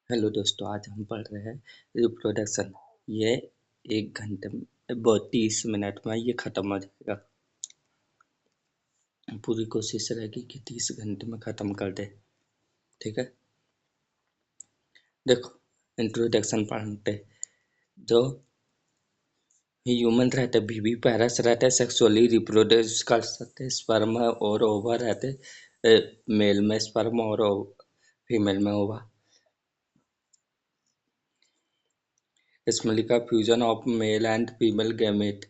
Hello दोस्तों, आज हम पढ़ रहे हैं रिप्रोडक्शन। ये 1 घंटे में 30 मिनट में ये ख़त्म हो जाएगा। पूरी कोशिश रहेगी कि 30 घंटे में ख़त्म कर दे। ठीक है, देखो इंट्रोडक्शन पढ़ते। जो ह्यूमन रहते, बीवी पैरस रहते, सेक्सुअली रिप्रोड्यूस कर सकते, स्पर्म और ओवा रहते, मेल में स्पर्म और फीमेल में ओवा। इसमें लिखा fusion of male and female gamete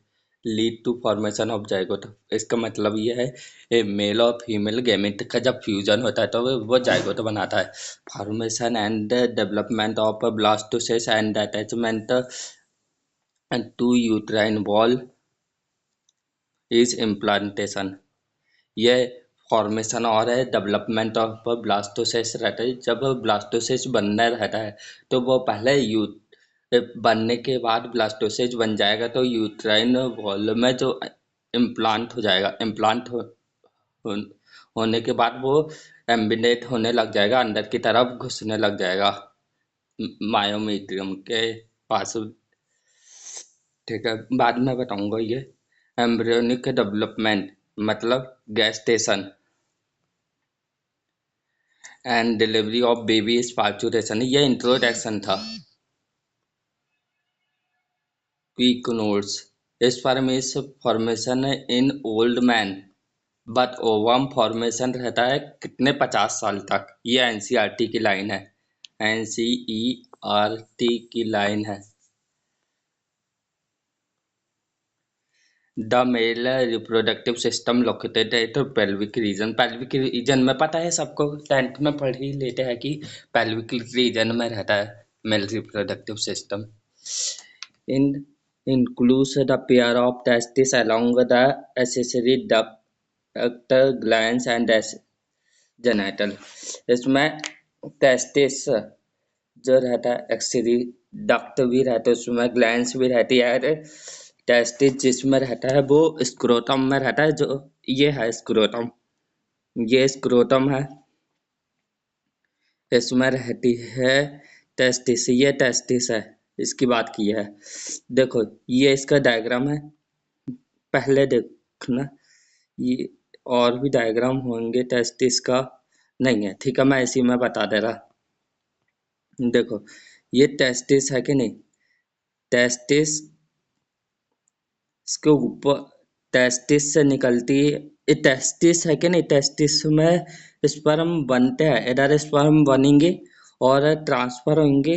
lead to formation of zygote. इसका मतलब ये है मेल और फीमेल गैमेट का जब फ्यूजन होता है तो वो जाइगोट बनाता है। Formation and development of blastocyst and attachment to uterine wall is implantation. ये फॉर्मेशन और है डेवलपमेंट ऑफ ब्लास्टोसिस्ट रहता है। जब ब्लास्टोसिस्ट बनना रहता है तो वो पहले बनने के बाद ब्लास्टोसिस्ट बन जाएगा तो यूट्राइन वॉल में जो इम्प्लांट हो जाएगा। हो, होने के बाद वो एम्बिनेट होने लग जाएगा, अंदर की तरफ घुसने लग जाएगा मायोमीट्रियम के पास। ठीक है, बाद में बताऊंगा। ये एम्ब्रियोनिक डेवलपमेंट मतलब gestation and delivery of baby parturition, ये इंट्रोडक्शन था। Quick notes. Sperm is formation in old man but ovum formation रहता है कितने 50 साल तक। ये एनसीईआरटी की लाइन है। एनसीईआरटी की लाइन है। The male reproductive system located at pelvic region. Pelvic region में पता है सबको, 10th में पढ़ ही लेते हैं कि पेल्विक रीजन में रहता है male reproductive system. In includes the pair of testes along the accessory duct glands and genital। इसमें टेस्टिस जो रहता है, एक्सरी डक्ट भी रहता है, उसमें ग्लैंड्स भी रहती है। टेस्टिस जिसमें रहता है वो स्क्रोटम में रहता है। जो ये है स्क्रोटम, ये स्क्रोटम है, इसमें रहती है टेस्टिस। ये टेस्टिस है, इसकी बात की है। देखो ये इसका डायग्राम है, पहले देखना। ये और भी डायग्राम होंगे टेस्टिस का, नहीं है। ठीक है, मैं इसी में बता दे रहा। देखो ये टेस्टिस है कि नहीं, टेस्टिस इसके ऊपर टेस्टिस से निकलती ये टेस्टिस है कि नहीं, टेस्टिस में स्पर्म बनते हैं, इधर स्पर्म बनेंगे और ट्रांसफर होंगे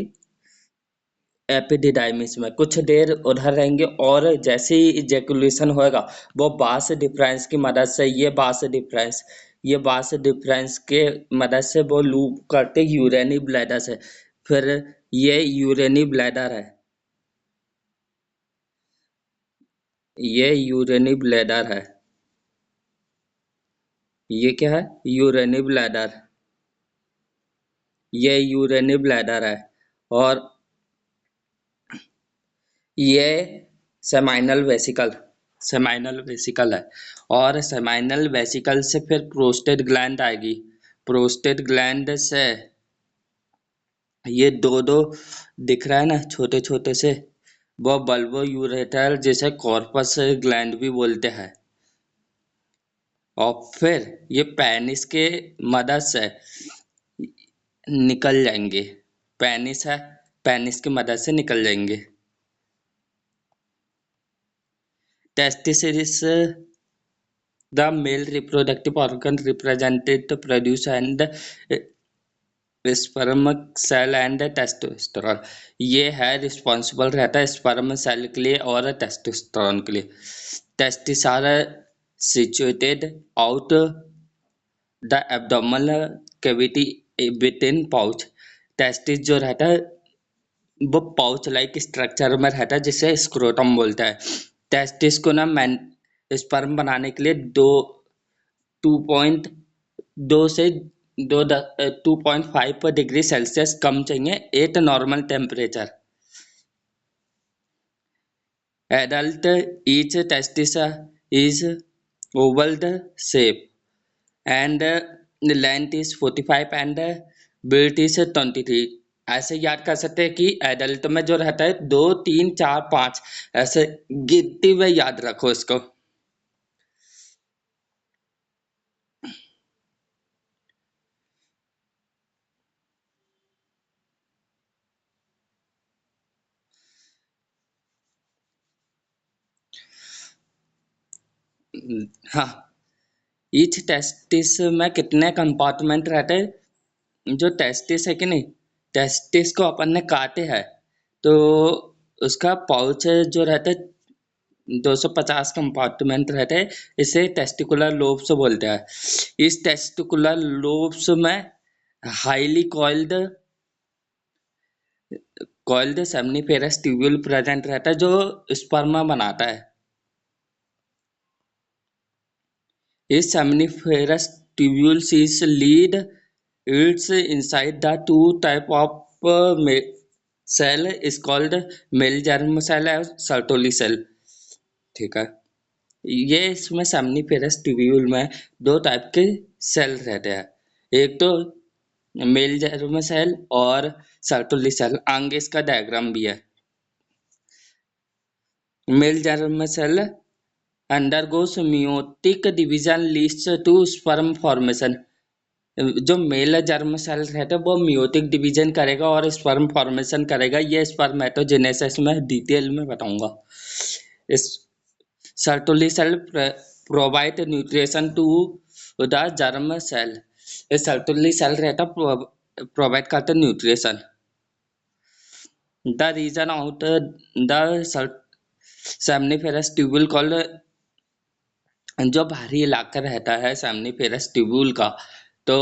एपिडिडाइमिस में, कुछ देर उधर रहेंगे और जैसे ही इजेकुलेशन होएगा वो बास डिफरेंस की मदद से, ये बास डिफरेंस के मदद से वो लूप करते यूरेनी ब्लैडर से। फिर ये यूरेनी ब्लैडर है, ये यूरेनी ब्लैडर है। ये क्या है, यूरेनी ब्लैडर, ये यूरेनी ब्लैडर है। और ये सेमाइनल वेसिकल, सेमाइनल वेसिकल है। और सेमाइनल वेसिकल से फिर प्रोस्टेट ग्लैंड आएगी। प्रोस्टेट ग्लैंड से ये दो दो दिख रहा है ना छोटे छोटे से, वो बल्बो यूरेटर जिसे कॉर्पस ग्लैंड भी बोलते हैं। और फिर ये पेनिस के मदद से निकल जाएंगे। पेनिस है, पेनिस की मदद से निकल जाएंगे। Testis is the male reproductive organ represented to produce and sperm cell and testosterone. ये है रिस्पॉन्सिबल रहता है स्पर्म सेल के लिए और टेस्टोस्टेरोन के लिए। Testis are situated out the abdominal cavity within pouch. Testis जो रहता है वो पाउच लाइक स्ट्रक्चर में रहता है जिसे स्क्रोटम बोलता है। टेस्टिस को ना मैन स्पर्म बनाने के लिए 2.5 डिग्री सेल्सियस कम चाहिए eight normal temperature. Adult each testis is oval shape and length is 45 and width is 23 ऐसे याद कर सकते हैं कि एडल्ट में जो रहता है 2 3 4 5, ऐसे गिनती में याद रखो इसको। हाँ, ईच टेस्टिस में कितने कंपार्टमेंट रहते हैं? जो टेस्टिस है कि नहीं, टेस्टिस को अपन ने काटे है तो उसका पाउच जो रहता है 250 कंपार्टमेंट रहते हैं। इसे टेस्टिकुलर लोब्स बोलते हैं। इस टेस्टिकुलर लोब्स में highly coiled seminiferous tubule present रहता है जो स्पर्मा बनाता है। इस seminiferous tubules is lead its inside the two type of cell is called male germ cell और सर्टोली सेल। ठीक है, ये इसमें सेमनीफेरस ट्यूब्यूल में दो टाइप के सेल रहते हैं। एक तो मेल जर्म सेल और सर्टोली सेल। आगे इसका डायग्राम भी है। Male germ cell undergoes meiotic division leads to sperm formation। जो मेल जर्म सेल रहता है वो मियोटिक डिवीजन करेगा और स्पर्म फॉर्मेशन करेगा। ये स्पर्मेटोजेनेसिस में डिटेल में बताऊंगा। इस Sertoli cell provide nutrition to the germ cell. ये सर्टोली सेल रहता प्रोवाइड करता nutrition. The region out the seminiferous tubule called, जो भारी इलाका रहता है सेमनीफेरस ट्यूब्यूल का, तो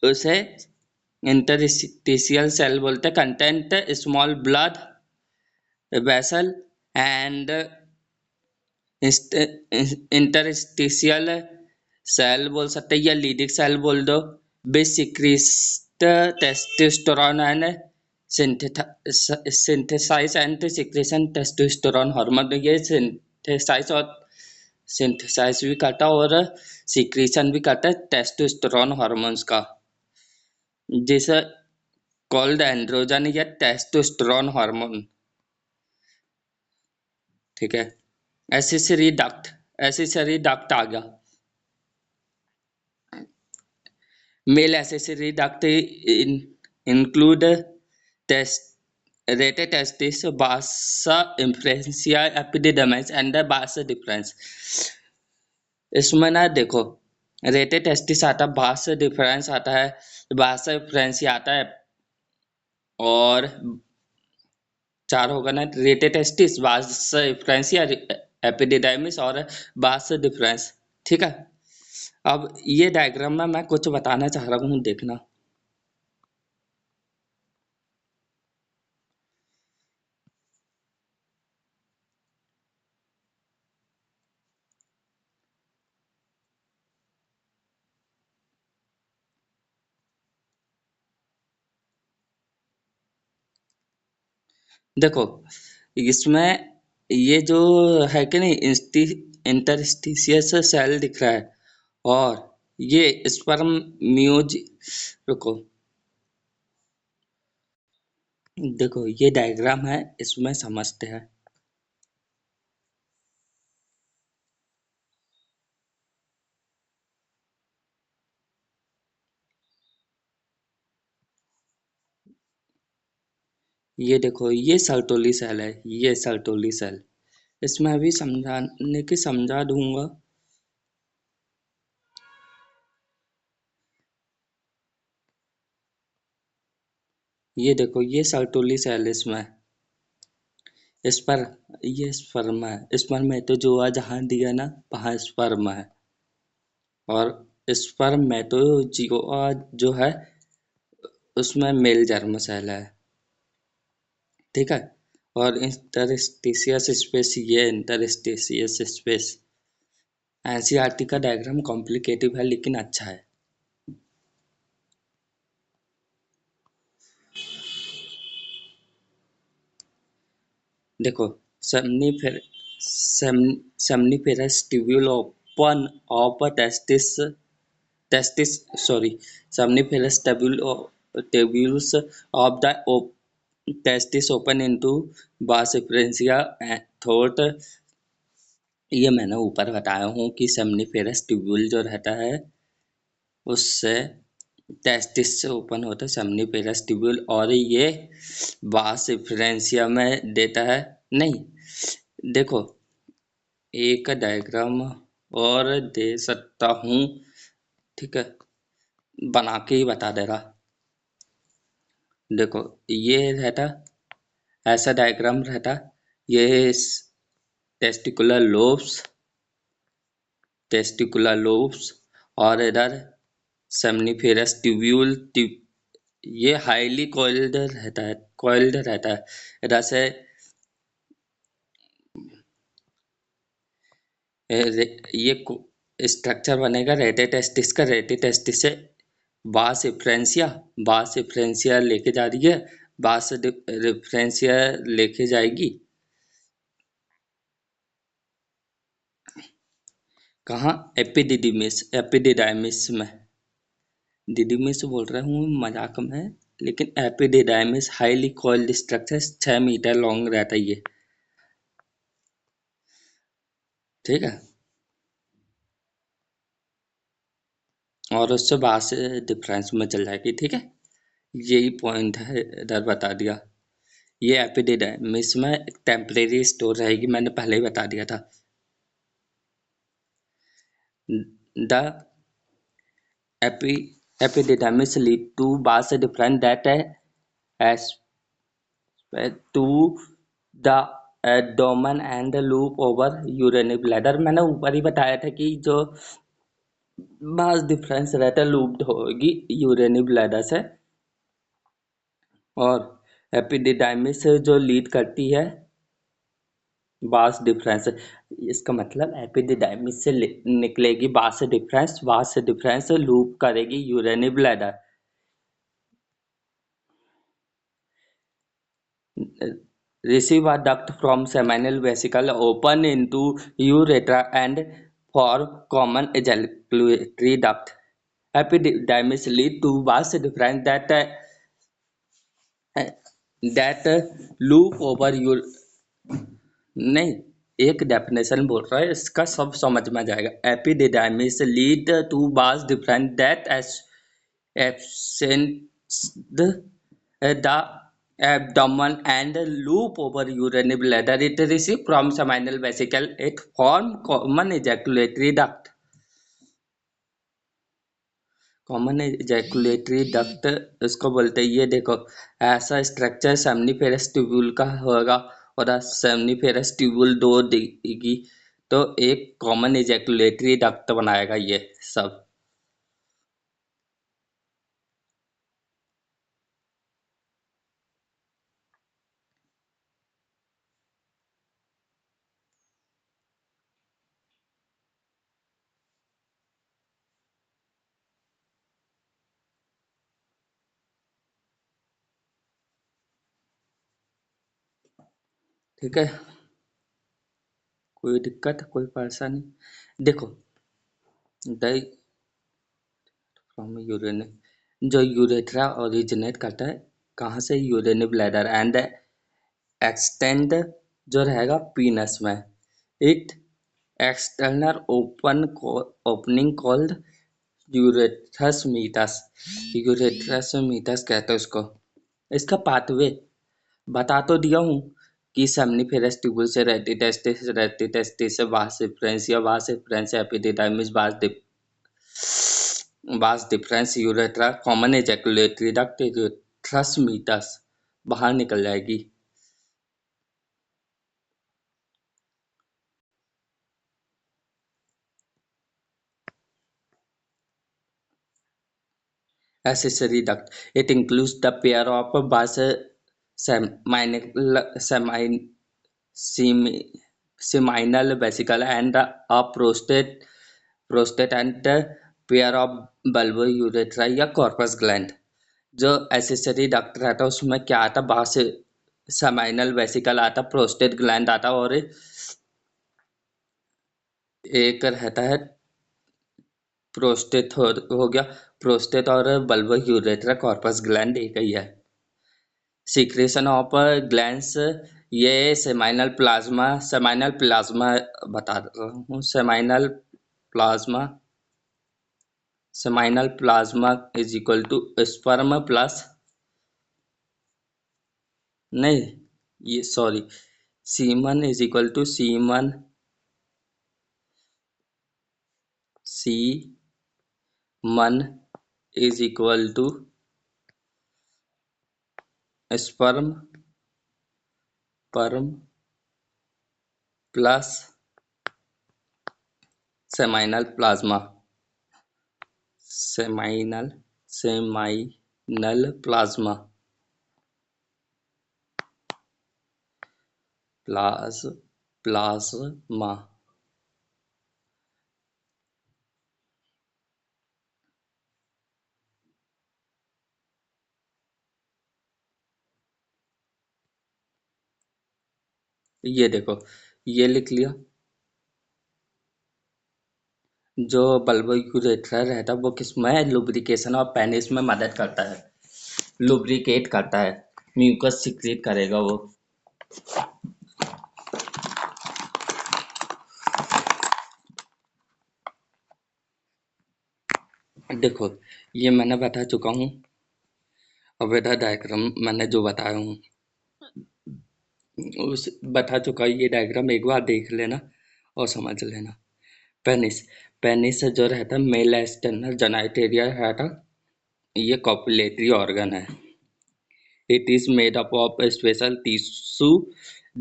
उसे इंटरस्टिशियल सेल बोलते हैं। Content small blood vessel and interstitial cell बोल सकते हैं या लीडिंग सेल बोल दो। Which secrete testosterone and synthesize and secretion testosterone hormone. ये सिंथेसाइज और सिंथेसाइज भी करता है और सिक्रीशन भी करता है टेस्टोस्टेरोन हार्मोन्स का, जिसे कॉल्ड एंड्रोजन या टेस्टोस्टेरोन हार्मोन। ठीक है, एसेसरी डक्ट आ गया। Male accessory duct include test rete testis vasa efferentia epididymis and vasa deferens. इसमें ना देखो, रेटे टेस्टिस आता है, बासा डिफरेंस आता है, बासा डिफरेंसिया आता है और चार होगा ना, रेटे टेस्टिस, बास डिफरेंसिया, एपिडिडाइमिस और बास डिफरेंस। ठीक है, अब ये डायग्राम में मैं कुछ बताना चाह रहा हूँ, देखना। देखो, इसमें ये जो है कि नहीं, इंटरस्टिशियस सेल दिख रहा है और ये स्पर्म म्यूज, रुको, देखो ये डायग्राम है, इसमें समझते हैं। ये देखो, ये सर्टोली सेल है, ये सर्टोली सेल। इसमें अभी समझाने की समझा दूंगा। ये देखो, ये सर्टोली सेल इसमें, इस पर ये स्पर्म है। स्पर्म में तो जो जहाँ दिया ना वहाँ स्पर्म है और स्पर्म में तो जो है उसमें मेल जर्म सेल है। ठीक है, और इंटरस्टिशियस स्पेस, ये इंटरस्टिशियस स्पेस। एनसीईआरटी का डायग्राम कॉम्प्लिकेटिव है लेकिन अच्छा है। देखो, seminiferous tubule open of testis, testis sorry, seminiferous tubule tubules of the testis open into vas efferentia throat। ये मैंने ऊपर बताया हूँ कि सेमनीफेरस ट्यूब्यूल जो रहता है उससे टेस्टिस से ओपन होता है सेमनीफेरस ट्यूब्यूल, और ये वास एफरेंसिया में देता है। नहीं, देखो एक डायग्राम और दे सकता हूँ, ठीक है, बना के ही बता दे रहा। देखो ये रहता, ऐसा डायग्राम रहता, ये टेस्टिकुलर लोब्स और इधर सेमनीफेरस ट्यूब्यूल। ये हाईली कॉइल्ड रहता है। इधर से ये स्ट्रक्चर बनेगा रेटे टेस्टिस का। रेटे टेस्टिस से बास एफ्रेंसिया लेके जा रही है, बास रेफरेंसिया लेके जाएगी कहाँ? एपिडिडाइमिस में। डिडिमिस बोल रहा हूँ मजाक में, लेकिन epididymis highly coiled structure 6 meter long रहता है ये, ठीक है। और उससे बास डिफरेंस में चल जाएगी, ठीक है। यही पॉइंट है, इधर बता दिया। ये एपिडिडाइमिस में टेम्परेरी स्टोर रहेगी, मैंने पहले ही बता दिया था। The epididymis lead to vas different that aspect to the abdomen and loop over urinary bladder। मैंने ऊपर ही बताया था कि जो vas डिफरेंस रहता है लूप्ड होगी यूरिनरी ब्लैडर से, और एपिडिडाइमिस जो लीड करती है वास डिफरेंस। इसका मतलब एपिडिडाइमिस से निकलेगी वास डिफरेंस लूप करेगी urinary bladder. Receive a duct from seminal vesicle open into ureter and form common ejaculatory duct। Epididymis lead to vas difference that loop over your। नहीं, एक definition बोल रहा है, इसका सब समझ में जाएगा। Epididymis lead to vas deferens that absent the abdomen and loop over urinary bladder। It receives from seminal vesicle, it form common ejaculatory duct। Common ejaculatory duct इसको बोलते हैं। ये देखो ऐसा स्ट्रक्चर सेमनीफेरस ट्यूब्यूल का होगा, और सेमनीफेरस ट्यूब्यूल दो देगी तो एक कॉमन एजैकुलेटरी डक्ट बनाएगा ये सब। ठीक है, कोई दिक्कत, कोई परेशानी? देखो द फ्रॉम यूरिन, जो यूरेथ्रा ओरिजिनेट करता है कहाँ से? यूरिनरी ब्लैडर एंड एक्सटेंड जो रहेगा पीनस में। It external opening called urethral meatus. Urethral meatus कहते हैं उसको। इसका पाथवे बता तो दिया हूँ कि सेमनीफेरस ट्यूब्यूल से रेटी टेस्टिस से vas efferentia epididymis vas deferens urethra common ejaculatory duct urethral meatus बाहर निकल जाएगी। Accessory duct, it includes the pair of seminal vesicle and a prostate and pair of bulbar urethra या corpus gland। जो accessory duct रहता है उसमें क्या आता? बाहर से सेमाइनल वेसिकल आता, प्रोस्टेट ग्लैंड आता, और एक रहता है प्रोस्टेट हो गया। प्रोस्टेट और बल्ब यूरेथ्रा कॉर्पस ग्लैंड एक ही है। सीक्रेशन ऑफ ग्लैंड्स, ये सेमाइनल प्लाज्मा बता रहा हूँ। Seminal plasma is equal to sperm plus, नहीं, ये sorry, semen is equal to semen is equal to sperm परम plus seminal plasma. Seminal plasma plasma. ये देखो, ये लिख लिया। जो बल्बोयूरेथ्रा रहता है वो किसमें, लुब्रिकेशन और पेनिस में मदद करता है, लुब्रिकेट करता है, म्यूकस सिक्रेट करेगा वो। देखो, ये मैंने बता चुका हूँ। अब इधर डायग्राम मैंने जो बताया हूँ उस बता चुका, ये डायग्राम एक बार देख लेना और समझ लेना। पेनिस, पेनिस जो रहता है मेल एक्सटर्नल जेनिटल रहता, ये कॉपुलेटरी ऑर्गन है। It is made up of a special tissue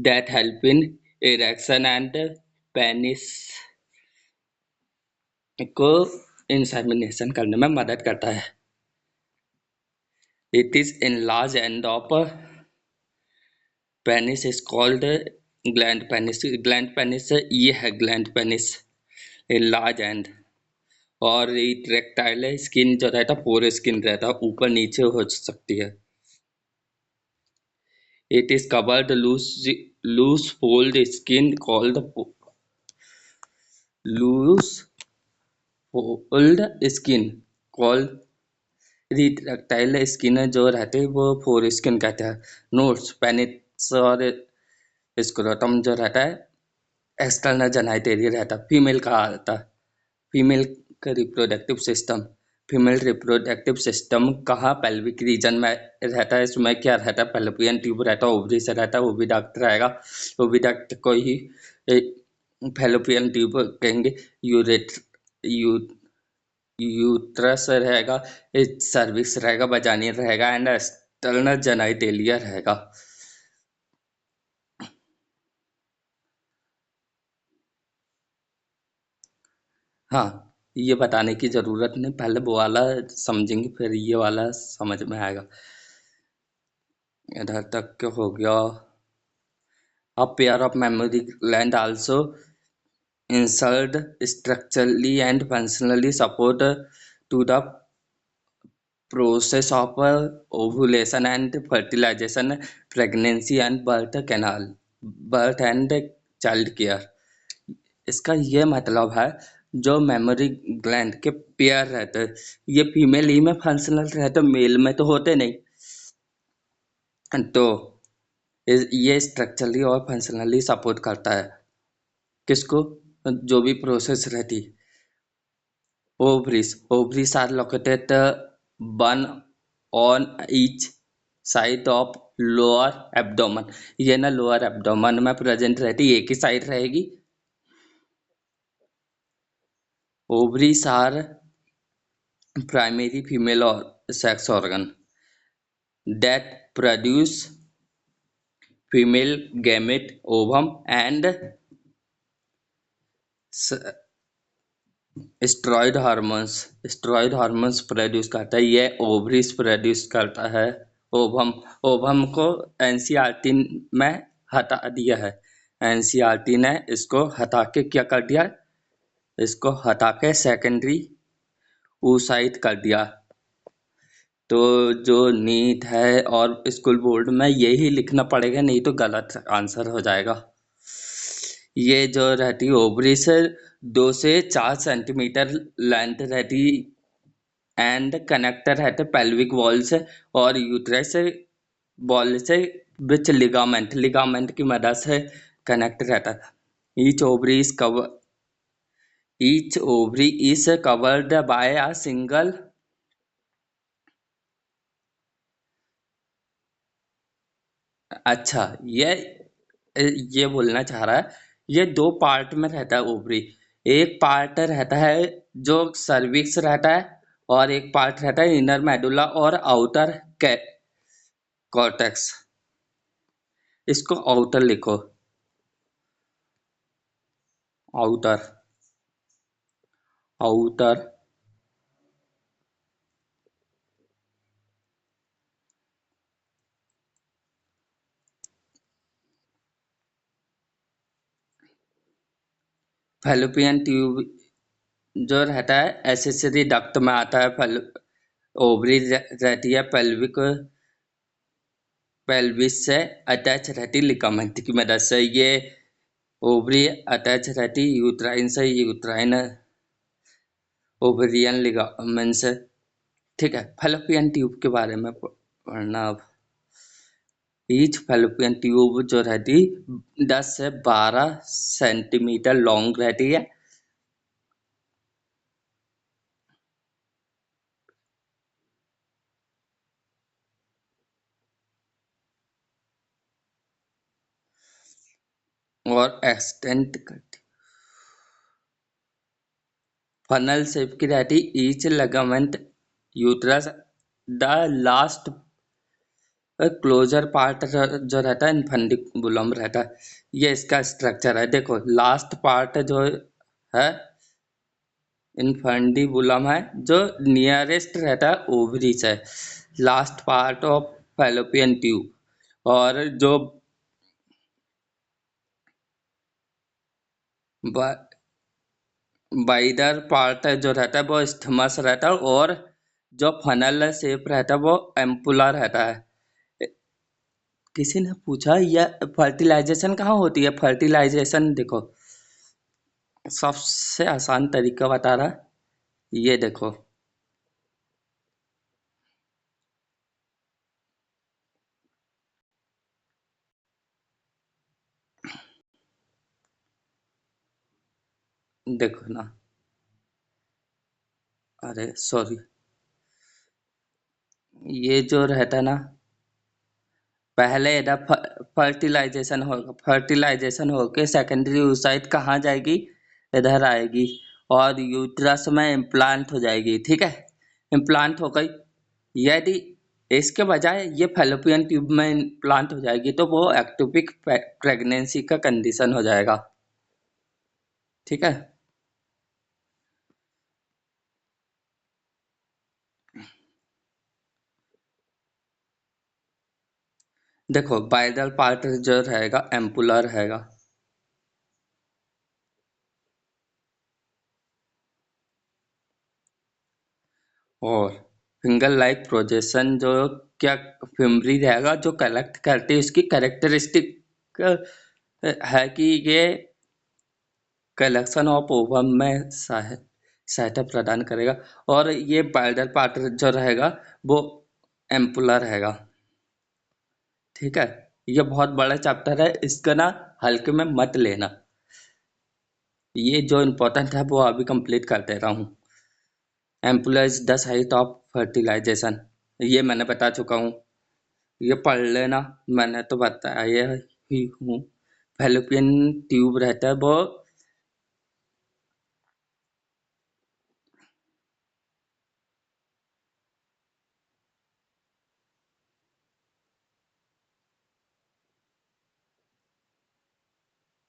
that help in erection and penis को इंसेमिनेशन करने में मदद करता है। It is enlarged end of penis is called gland penis. Gland penis ये है gland penis, enlarged end। और रेक्टाइल skin जो रहता है पोर स्किन रहता है, ऊपर नीचे हो सकती है। It is covered loose fold skin called loose fold skin called रेक्टाइल स्किन जो रहते हैं वो फोर स्किन कहते हैं। नोट्स, पेनिस और स्क्रोटम जो रहता है एक्सटर्नल जेनिटल रहता है, फीमेल का आता है। फीमेल का reproductive system, female reproductive system कहाँ, पेल्विक रीजन में रहता है। इसमें क्या रहता है, पेलोपियन ट्यूब रहता है, ओवरी से रहता है, ओविडक्ट रहेगा, ओविडक्ट को ही फेलोपियन ट्यूब कहेंगे। यूट्रस रहेगा, सर्विक्स रहेगा, वजाइना रहेगा एंड एक्सटर्नल जेनिटलिया रहेगा। हाँ, ये बताने की जरूरत नहीं, पहले वो वाला समझेंगे फिर ये वाला समझ में आएगा। इधर तक हो गया। A pair of mammary gland also insert structurally and functionally support to the process of ovulation and fertilization, pregnancy and birth and child care। इसका ये मतलब है, जो मेमोरी ग्लैंड के पेयर रहते हैं ये फीमेल ही में फंक्शनल रहते, मेल में तो होते नहीं। तो ये स्ट्रक्चरली और फंक्शनली सपोर्ट करता है किसको, जो भी प्रोसेस रहती। Ovaries are located one on each side of lower abdomen. ये ना लोअर एब्डोमेन में प्रेजेंट रहती, एक ही साइड रहेगी। ओवरीज आर प्राइमरी फीमेल और sex organ that produce female gamete, ovum and steroid hormones produce करता है। ये ओवरीज प्रोड्यूस करता है। ओवम, ओवम को एनसीईआरटी में हटा दिया है। एनसीईआरटी ने इसको हटा के क्या कर दिया, इसको हटा के सेकेंडरी oocyte कर दिया। तो जो नीट है और स्कूल बोर्ड में यही लिखना पड़ेगा, नहीं तो गलत आंसर हो जाएगा। ये जो रहती है ओवरी से 2 से 4 सेंटीमीटर लेंथ रहती, एंड कनेक्टर रहते पेल्विक वॉल से और यूट्रस से बॉल से विच लिगामेंट की मदद से कनेक्ट रहता है। Each ovary is covered by a single. अच्छा, ये बोलना चाह रहा है, ये 2 पार्ट में रहता है ओवरी। एक पार्ट रहता है जो सर्विक्स रहता है, और एक पार्ट रहता है इनर मेडुला और आउटर कॉर्टेक्स। इसको आउटर लिखो, आउटर, आउटर। फैलोपियन ट्यूब जो रहता है एसेसरी डक्ट में आता है। ओवरी रहती है पेल्विस से अटैच रहती लिगामेंट की मदद से। ये ओवरी अटैच रहती यूट्राइन से, यूट्राइन ओवरियन लिगामेंट से। ठीक है, फैलोपियन ट्यूब के बारे में पढ़ना अब। ईच फैलोपियन ट्यूब जो रहती 10 से 12 सेंटीमीटर लॉन्ग रहती है, और एक्सटेंट करती फनल शेप की रहती। Each ligament uterus the last closer part जो रहता है इनफंडिबुलम रहता है। ये इसका स्ट्रक्चर है। देखो, लास्ट पार्ट जो है इनफंडिबुलम है, जो नियरेस्ट रहता है ओवरी से, last part of fallopian tube. और जो बाइडर पार्ट जो रहता है वो स्थिमस रहता है, और जो फनल शेप रहता है वो एम्पुला रहता है। किसी ने पूछा यह फर्टिलाइजेशन कहाँ होती है। फर्टिलाइजेशन देखो, सबसे आसान तरीका बता रहा, ये देखो, देखो ना, अरे सॉरी, ये जो रहता है ना, पहले इधर फर्टिलाइजेशन होके सेकेंडरी oocyte कहाँ जाएगी, इधर आएगी, और यूट्रस में इम्प्लांट हो जाएगी। ठीक है, इम्प्लांट हो गई। यदि इसके बजाय ये फैलोपियन ट्यूब में इम्प्लांट हो जाएगी तो वो एक्टोपिक प्रेगनेंसी का कंडीशन हो जाएगा। ठीक है, देखो बाइडल पार्ट जो रहेगा एम्पुलर रहेगा, और फिंगर लाइक प्रोजेक्शन जो क्या फिमरी रहेगा जो कलेक्ट करती है, उसकी कैरेक्टरिस्टिक है कि ये कलेक्शन ऑफ ओवम में सहायता प्रदान करेगा। और ये बाइडल पार्ट जो रहेगा वो एम्पुलर रहेगा। ठीक है, ये बहुत बड़ा चैप्टर है, इसका ना हल्के में मत लेना। ये जो इम्पोर्टेंट है वो अभी कंप्लीट कर दे रहा हूँ। Ampulla is the site of fertilization, ये मैंने बता चुका हूँ, ये पढ़ लेना, मैंने तो बताया ही हूँ। फैलोपियन ट्यूब रहता है वो,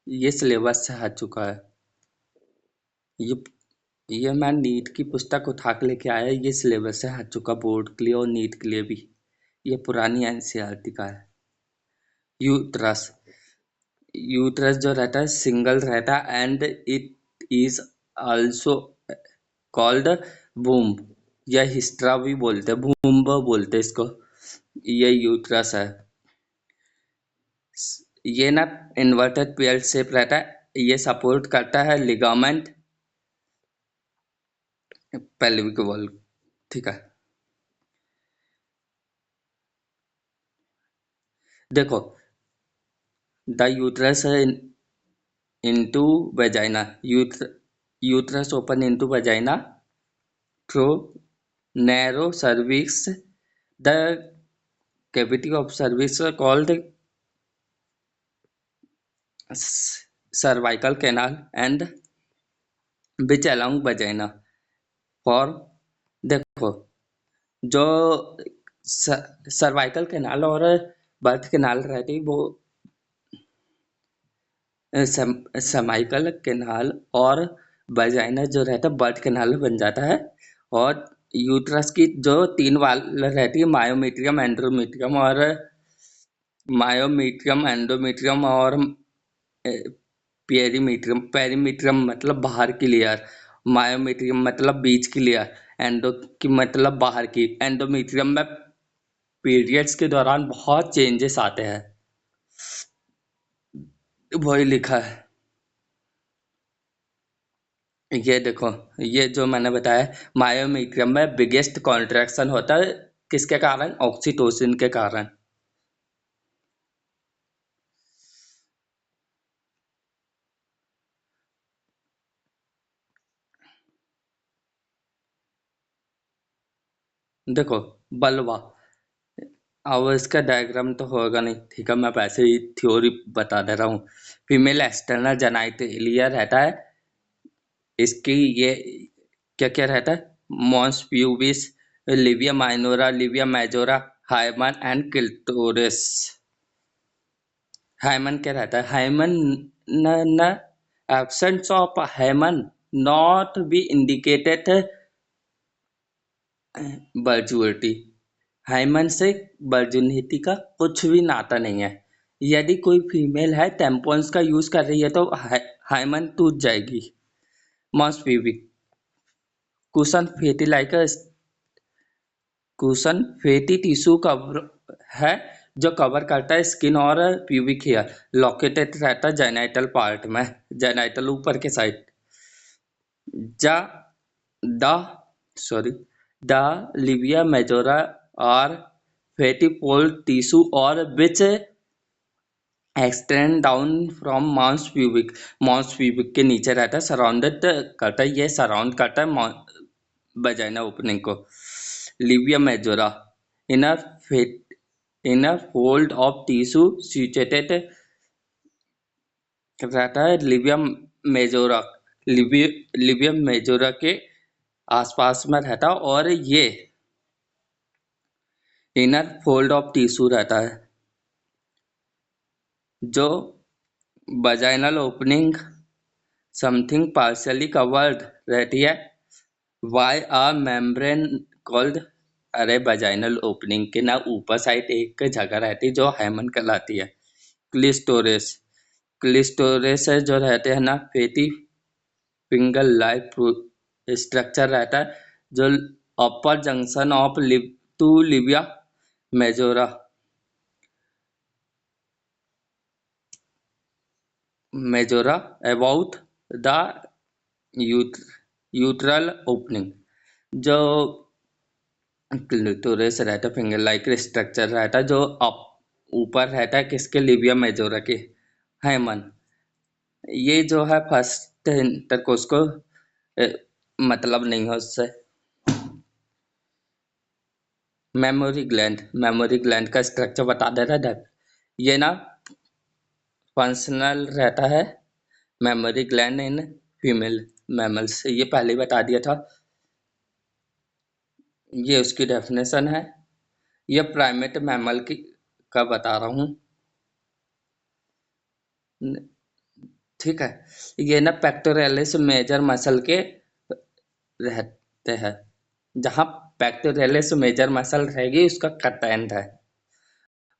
ये सिलेबस से हट चुका है। ये ये मैं नीट की पुस्तक उठा के लेके आया, ये सिलेबस से हट चुका, बोर्ड के लिए और नीट के लिए भी। ये पुरानी एनसीईआरटी का है। यूट्रस, यूट्रस जो रहता है सिंगल रहता है, and it is also called womb, या हिस्ट्रा भी बोलते हैं, वूम्ब बोलते हैं इसको। ये यूट्रस है, ये ना इन्वर्टेड पेयर शेप रहता है, ये सपोर्ट करता है लिगामेंट पेल्विक वॉल। ठीक है, देखो the uterus into vagina, uterus open into vagina through narrow cervix. The cavity of cervix called cervical canal and which along vagina for, देखो जो सर्वाइकल कैनाल और बर्थ कैनाल रहती वो सर्वाइकल कैनाल और vagina जो रहता है बर्थ कैनाल बन जाता है। और यूट्रस की जो तीन वाल रहती है, मायोमीट्रियम एंड्रोमीट्रियम और मायोमीट्रियम एंडोमीट्रियम और पेरीमीट्रियम। पेरीमीट्रियम मतलब बाहर की लेयर, मायोमीट्रियम मतलब बीच की लेयर, एंडो की मतलब बाहर की। एंडोमीट्रियम में पीरियड्स के दौरान बहुत चेंजेस आते हैं, वही लिखा है। ये देखो, ये जो मैंने बताया मायोमीट्रियम में बिगेस्ट कॉन्ट्रैक्शन होता है किसके कारण? ऑक्सीटोसिन के कारण। देखो बलवा, अब इसका डायग्राम तो होगा नहीं, ठीक है, मैं वैसे ही थ्योरी बता दे रहा हूँ। फीमेल एक्सटर्नल जेनाइटलिया रहता है, इसकी ये क्या क्या रहता है? Mons pubis, labia minora, labia majora, hymen and clitoris. Hymen क्या रहता है? हाइमन न absence of hymen not be indicated virtuality. Hymen से वर्जिनिटी का कुछ भी नाता नहीं है। यदि कोई फीमेल है टेम्पॉन्स का यूज कर रही है तो हाइमन टूट जाएगी। Mons pubic cushion fatty like cushion fatty tissue cover है जो कवर करता है स्किन और प्यूबिक हेयर, लोकेटेड रहता है जेनाइटल पार्ट में, जेनाइटल ऊपर के साइड। जा the sorry the Livia majora और फेटी पोल टिश्यू और which extend down from mouse pubic, mouse pubic के नीचे रहता है, सराउंडेड करता है, ये सराउंड करता है वजाइना ओपनिंग को। Labia majora inner fat inner fold of tissue situated रहता है लिविया मेजोरा, लिविया मेजोरा के आसपास में रहता है और ये इनर फोल्ड ऑफ टिश्यू रहता है जो vaginal opening something partially covered रहती है। वाई आ मेम्ब्रेन कॉल्ड, अरे वजाइनल ओपनिंग के ना ऊपर साइड एक जगह रहती है जो हाइमन कहलाती है, क्लिस्टोरेस। क्लिस्टोरेस है जो रहते हैं ना फेटी फिंगर लाइक स्ट्रक्चर रहता है जो upper junction of two labia majora majora about the urethral opening. जो क्लिटोरिस रहता है फिंगर लाइक स्ट्रक्चर रहता है जो अप ऊपर रहता है किसके? लिविया मेजोरा के, हाइमन। ये जो है फर्स्ट इंटरकोर्स को मतलब नहीं है उससे। मेमोरी ग्लैंड का स्ट्रक्चर बता दे रहा है। ये ना फंक्शनल रहता है memory gland in female mammals, ये पहले ही बता दिया था। ये उसकी डेफिनेशन है। ये प्राइमेट मैमल की का बता रहा हूँ, ठीक है। ये ना पेक्टोरेलिस मेजर मसल के रहते हैं, जहाँ पेक्टोरेलिस मेजर मसल रहेगी उसका कट एंड है,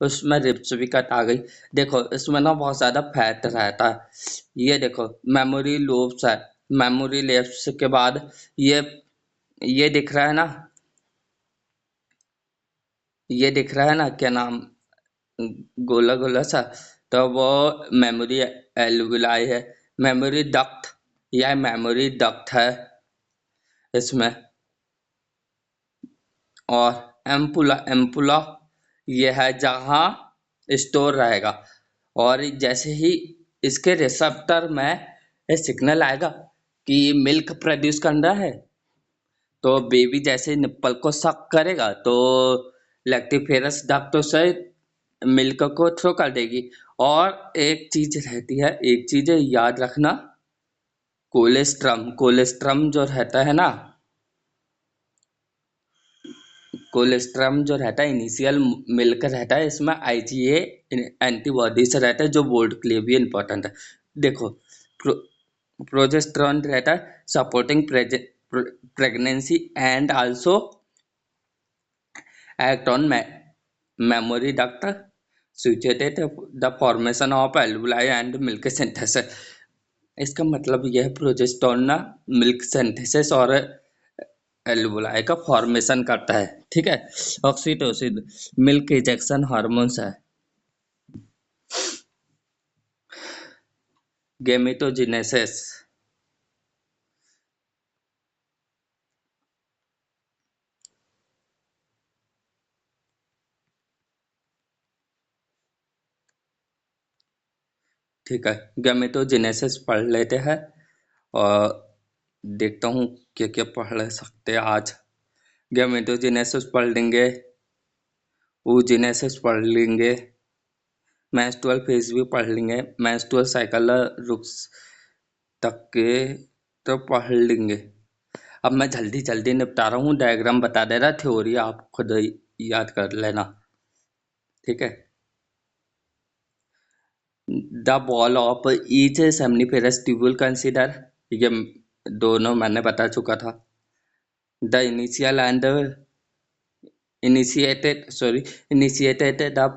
उसमें रिब्स भी कट आ गई। देखो इसमें ना बहुत ज़्यादा फैट रहता है। ये देखो मेमोरी लोब्स है, मेमोरी लेब्स के बाद ये ये दिख रहा है ना, ये दिख रहा है ना क्या नाम, गोला गोला सा, तो वो मेमोरी एल्विलाई है। मेमोरी डक्ट, यह मेमोरी डक्ट है इसमें। और एम्पुला, एम्पुला यह है जहाँ स्टोर रहेगा। और जैसे ही इसके रिसेप्टर में ये सिग्नल आएगा कि मिल्क प्रोड्यूस करना है, तो बेबी जैसे निप्पल को सक करेगा तो लैक्टिफेरस डक्ट से मिल्क को थ्रो कर देगी। और एक चीज रहती है, एक चीज याद रखना, कोलेस्ट्रम, कोलेस्ट्रम जो रहता है ना, कोलेस्ट्रम जो रहता है इनिशियल मिलकर रहता है, इसमें आईजीए एंटीबॉडी से रहता है, जो बोर्ड के लिए भी इम्पोर्टेंट है। देखो, प्रोजेस्टेरॉन रहता है supporting pregnancy and also act on memory duct situated the formation of alveoli and milk synthesis। इसका मतलब यह प्रोजेस्टेरॉन ना मिल्क सिंथेसिस और एल्वुलाई का फॉर्मेशन करता है, ठीक है। ऑक्सीटोसिन मिल्क इजेक्शन हार्मोन्स है। गेमेटोजेनेसिस, ठीक है, गेमेटोजेनेसिस पढ़ लेते हैं और देखता हूँ क्या क्या पढ़ सकते हैं आज। गेमेटोजेनेसिस पढ़ लेंगे, oogenesis पढ़ लेंगे, मेंस्ट्रुअल फेज भी पढ़ लेंगे, मेंस्ट्रुअल साइकिल रुक्स तक के तो पढ़ लेंगे। अब मैं जल्दी जल्दी निपटा रहा हूँ, डायग्राम बता दे रहा, थ्योरी आप खुद याद कर लेना, ठीक है। The ball of each seminiferous tubule consider, ये दोनों मैंने बता चुका था। The initial and initiated the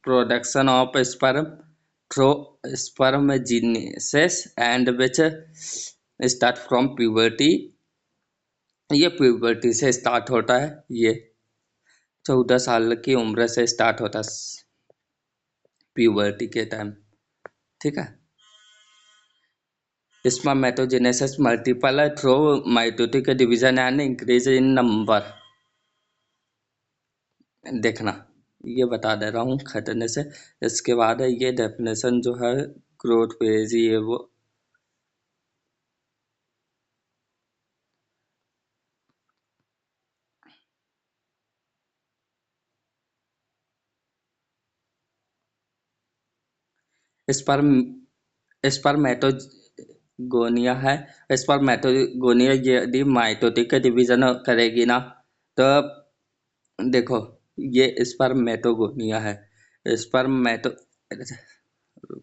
production of sperm through spermgenesis and which start from puberty। ये प्यूबर्टी से स्टार्ट होता है, ये 14 साल की उम्र से स्टार्ट होता है प्यूबर्टी के टाइम, ठीक है। Spermatogenesis multiple through mitotic division and increase in number. देखना, ये बता दे रहा हूँ खतरने से। इसके बाद है ये डेफिनेशन जो है ग्रोथ फेज, ये वो स्पर्म स्पर्मेटोगोनिया है। स्पर्मेटोगोनिया यदि माइटोटिक डिवीजन करेगी ना, तो देखो ये स्पर्मेटोगोनिया है। स्पर्मेटो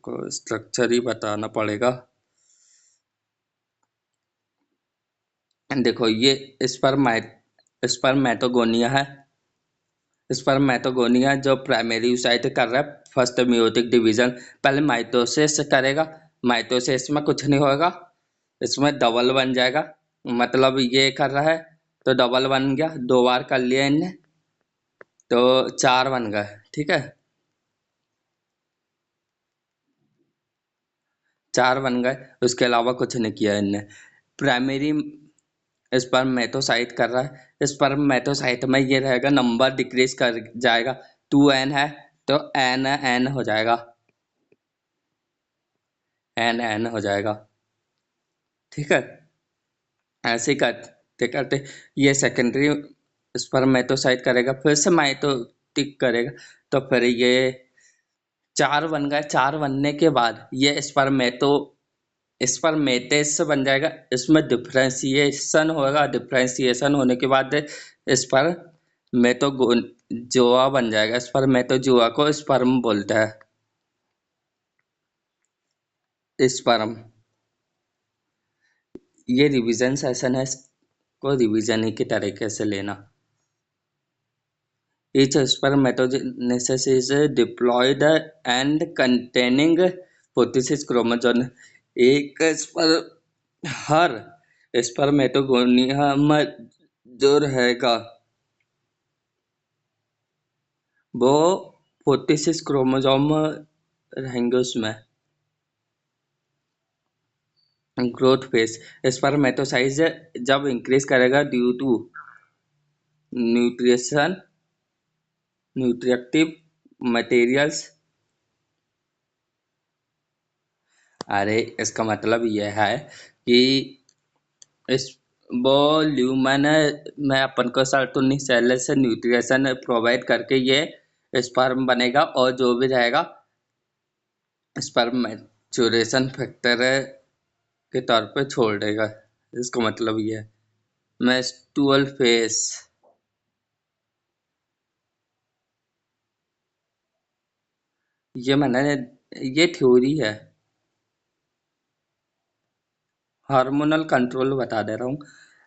को स्ट्रक्चर ही बताना पड़ेगा। देखो ये स्पर्मेटोगोनिया है। स्पर्मेटोगोनिया जो प्राइमरी साइट कर रहा है फर्स्ट मियोटिक डिवीजन, पहले माइटोसिस करेगा। माइटोसिस में कुछ नहीं होगा, इसमें डबल बन जाएगा। मतलब ये कर रहा है तो डबल बन गया, 2 बार कर लिया इनने तो 4 बन गए, ठीक है। 4 बन गए, उसके अलावा कुछ नहीं किया इनने। प्राइमरी स्पर्मेटोसाइट कर रहा है, स्पर्मेटोसाइट में ये रहेगा, नंबर डिक्रीज कर जाएगा। 2n है तो n हो जाएगा, n हो जाएगा, ठीक है। ऐसे ही करते करते ये सेकेंडरी स्पर्मेटोसाइट करेगा, फिर से माइटोटिक करेगा, तो फिर ये 4 बन गए। 4 बनने के बाद ये स्पर्मेटेस बन जाएगा। इसमें डिफ्रेंशिएशन होगा, डिफ्रेंशिएशन होने के बाद स्पर्मेटोजोआ बन जाएगा। स्पर्मेटोजोआ को स्पर्म बोलता है, स्पर्म। ये रिवीजन सेशन है, को रिवीजन ही की तरीके से लेना। Each spermatogenesis is diploid and containing 46 chromosome. एक हर स्पर्मेटोगोनियम जो रहेगा वो 46 क्रोमोसोम रहेंगे उसमें। ग्रोथ फेज, स्पर्मेटोसाइज जब इंक्रीज करेगा ड्यू टू न्यूट्रिशन न्यूट्रिएटिव मटेरियल्स। अरे इसका मतलब यह है कि इस वो ल्यूमन में अपन को सर्टोनिक सेल से न्यूट्रिशन प्रोवाइड करके ये स्पर्म बनेगा, और जो भी रहेगा स्पर्म मैच्योरेशन फैक्टर के तौर पे छोड़ देगा। इसका मतलब ये है मेंस्ट्रुअल फेज। ये मैंने ये थ्योरी है, हार्मोनल कंट्रोल बता दे रहा हूँ।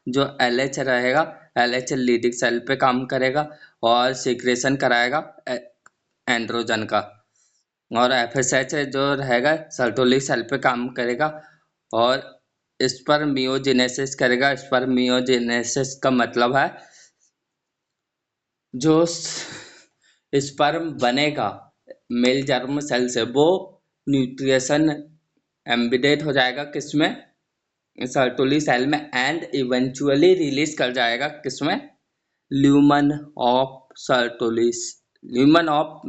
जो एलएच रहेगा, एलएच लीडिंग सेल पे काम करेगा और सिक्रेशन कराएगा एंड्रोजन का, और एफएसएच जो रहेगा सर्टोलिक सेल पे काम करेगा और स्पर्मियोजेनेसिस करेगा। स्पर्मियोजेनेसिस का मतलब है जो स्पर्म बनेगा मेल जर्म सेल से, वो न्यूट्रिशन एम्बिडेट हो जाएगा किसमें, सर्टोली सेल में, एंड इवेंचुअली रिलीज कर जाएगा किसमें, lumen of Sertolis, lumen of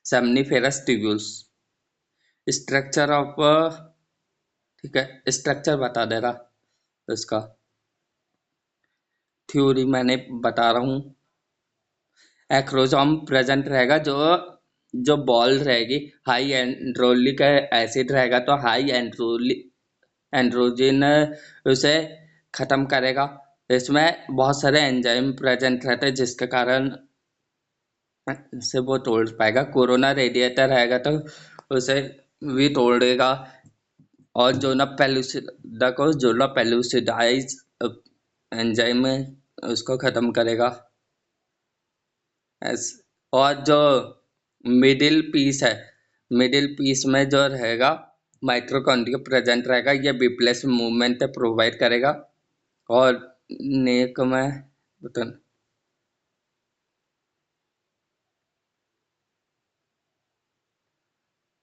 seminiferous tubules. Structure of, ठीक है स्ट्रक्चर बता दे रहा इसका, थ्योरी मैंने बता रहा हूँ। एक्रोसोम प्रेजेंट रहेगा, जो जो बॉल रहेगी हाई एंड्रोलिक एसिड रहेगा, तो हाई एंड्रोजन उसे खत्म करेगा। इसमें बहुत सारे एंजाइम प्रेजेंट रहते हैं जिसके कारण से वो तोड़ पाएगा। कोरोना रेडिएटर रहेगा तो उसे भी तोड़ेगा, और जोना पेलुसिडा को जोना पेलुसिडाइज एंजाइम उसको खत्म करेगा। और जो मिडिल पीस है, मिडिल पीस में जो रहेगा माइटोकॉन्ड्रिया प्रेजेंट रहेगा, ये बिप्लेस मूवमेंट प्रोवाइड करेगा। और नेक में बता,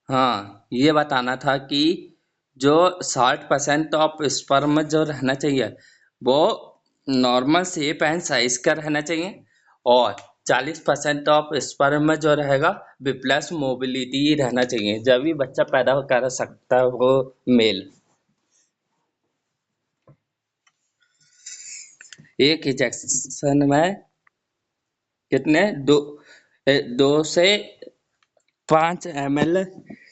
हाँ ये बताना था कि जो 60% ऑफ स्पर्म जो रहना चाहिए वो नॉर्मल शेप एंड साइज का रहना चाहिए, और 40% ऑफ स्पर्म जो रहेगा विप्लस मोबिलिटी रहना चाहिए, जब भी बच्चा पैदा कर सकता हो मेल। एक इंजेक्शन में कितने 2 से 5 ml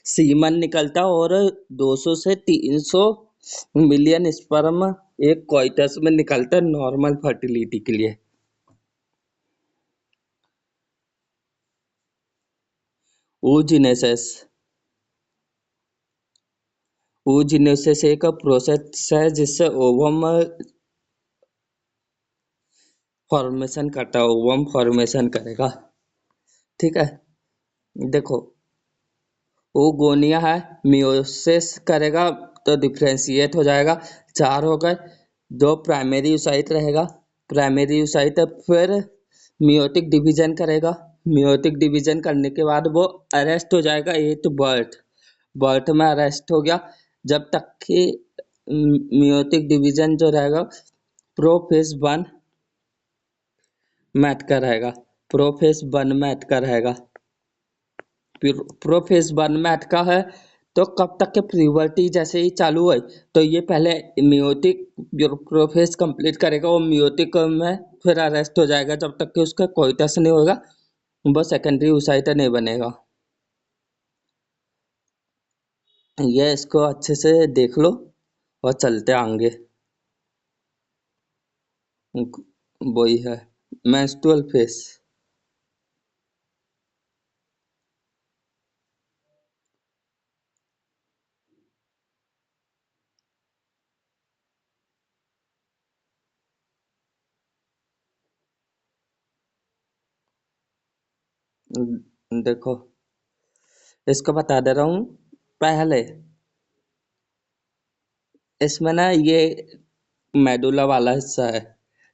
सीमन निकलता, और 200 से 300 मिलियन स्पर्म एक कोइटस में निकलता नॉर्मल फर्टिलिटी के लिए। oogenesis, oogenesis एक प्रोसेस है जिससे ओवम फॉर्मेशन करता है, ओवम फॉर्मेशन करेगा। ठीक है, देखो ओगोनिया है, मियोसिस करेगा तो डिफ्रेंशिएट हो जाएगा, 4 हो गए। 2 प्राइमरी यूसाइट रहेगा, प्राइमरी यूसाइट फिर मियोटिक डिवीजन करेगा, मियोटिक डिवीजन करने के बाद वो अरेस्ट हो जाएगा एट बर्थ, बर्थ में अरेस्ट हो गया, जब तक कि मियोटिक डिवीजन जो रहेगा प्रोफेज 1 मैथ का रहेगा, प्रोफेज 1 मैथ का रहेगा। प्रोफेज 1 में अटका है तो कब तक के प्यूबर्टी जैसे ही चालू हुई तो ये पहले मियोटिक प्रोफेज कंप्लीट करेगा, वो मियोटिक में फिर अरेस्ट हो जाएगा जब तक कि उसका कोइटस नहीं होगा, वो सेकेंडरी oocyte नहीं बनेगा। ये इसको अच्छे से देख लो और चलते आगे। वही है मेंस्ट्रुअल फेज। देखो इसको बता दे रहा हूँ पहले, इसमें ना ये मेडुला वाला हिस्सा है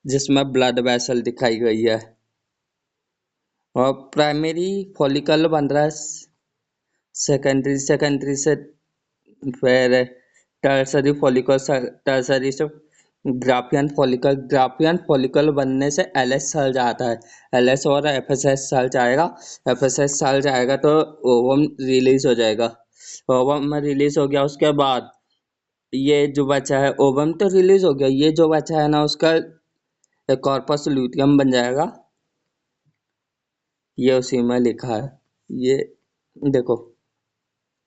जिसमें ब्लड वेसल दिखाई गई है, और प्राइमरी फॉलिकल बन रहा है, सेकेंडरी सेकेंडरी से फिर टर्सरी फॉलिकल टर्सरी से ग्राफियन फॉलिकल बनने से एलएस सेल जाता है। एलएस और एफएसएस सेल जाएगा। एफएसएस सेल जाएगा तो ओवम रिलीज हो जाएगा। ओवम में रिलीज हो गया, उसके बाद ये जो बचा है, ओवम तो रिलीज हो गया, ये जो बचा है ना उसका कॉर्पस लूटियम बन जाएगा। ये उसी में लिखा है। ये देखो,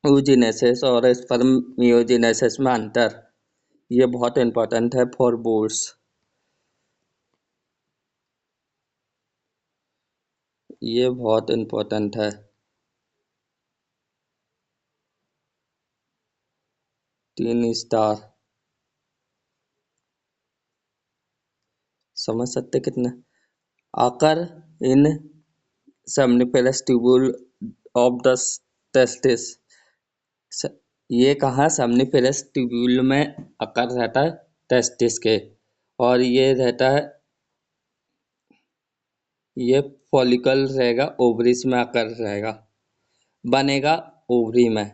oogenesis और spermiogenesis में अंतर, ये बहुत इंपॉर्टेंट है फॉर बोर्ड्स। ये बहुत इंपॉर्टेंट है। 3 स्टार समझ सकते कितने आकर in seminiferous tubule of the testis. ये कहाँ सेमनिफेरस ट्यूब्यूल में आकर रहता है, टेस्टिस के। और ये रहता है, ये फॉलिकल रहेगा, ओवरीज में आकर रहेगा, बनेगा ओवरी में।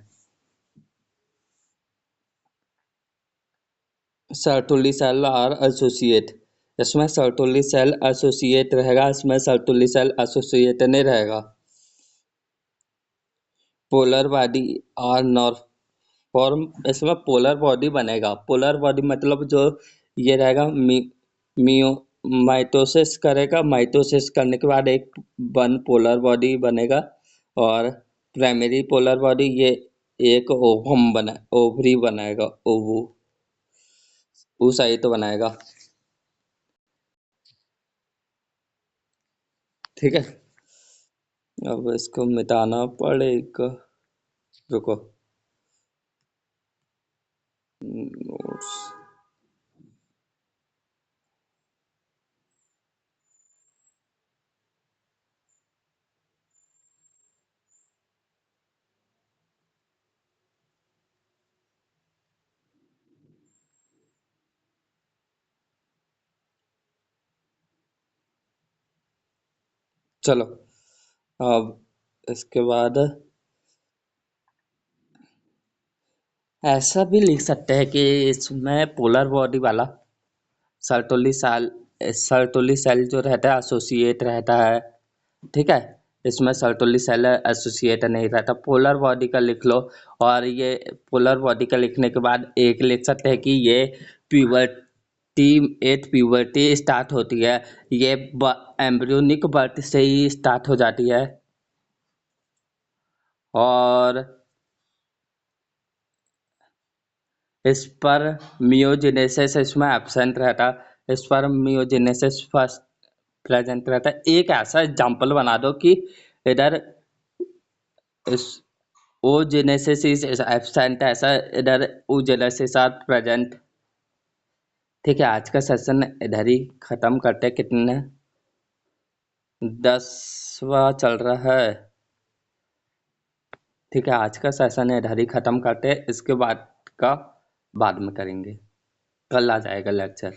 सर्टुली सेल आर एसोसिएट, इसमें सर्टुली सेल एसोसिएट रहेगा, इसमें सर्टुली सेल एसोसिएट नहीं रहेगा। Polar body are not form, इसमें पोलर बॉडी बनेगा। पोलर बॉडी मतलब जो ये रहेगा, मियो माइटोसिस करेगा, माइटोसिस करने के बाद एक पोलर बॉडी बनेगा। और प्राइमरी पोलर बॉडी ये एक ओवरी बनाएगा, सही तो बनाएगा। ठीक है, अब इसको मिटाना पड़ेगा, रुको। नोट्स, चलो अब इसके बाद ऐसा भी लिख सकते हैं कि इसमें पोलर बॉडी वाला सर्टोली सेल, सर्टोली सेल जो रहता है एसोसिएट रहता है। ठीक है, इसमें सर्टोली सेल एसोसिएट नहीं रहता। पोलर बॉडी का लिख लो। और ये पोलर बॉडी का लिखने के बाद एक लिख सकते हैं कि ये प्यूबर्टी, एट प्यूबर्टी स्टार्ट होती है। ये एम्ब्रियोनिक बर्थ से ही स्टार्ट हो जाती है। और इस पर मियोजेनेसिस इसमें एब्सेंट रहता। इस पर मियोजेनेसिस फर्स्ट प्रेजेंट रहता है। एक ऐसा एग्जाम्पल बना दो कि इधर इस ओजेनेसिस इज एब्सेंट, ऐसा इधर ओजेनेसिस आर प्रेजेंट। ठीक है, आज का सेशन इधर ही खत्म करते। कितने 10वां चल रहा है। ठीक है, आज का सेशन इधर ही खत्म करते। इसके बाद का बाद में करेंगे, कल आ जाएगा लेक्चर।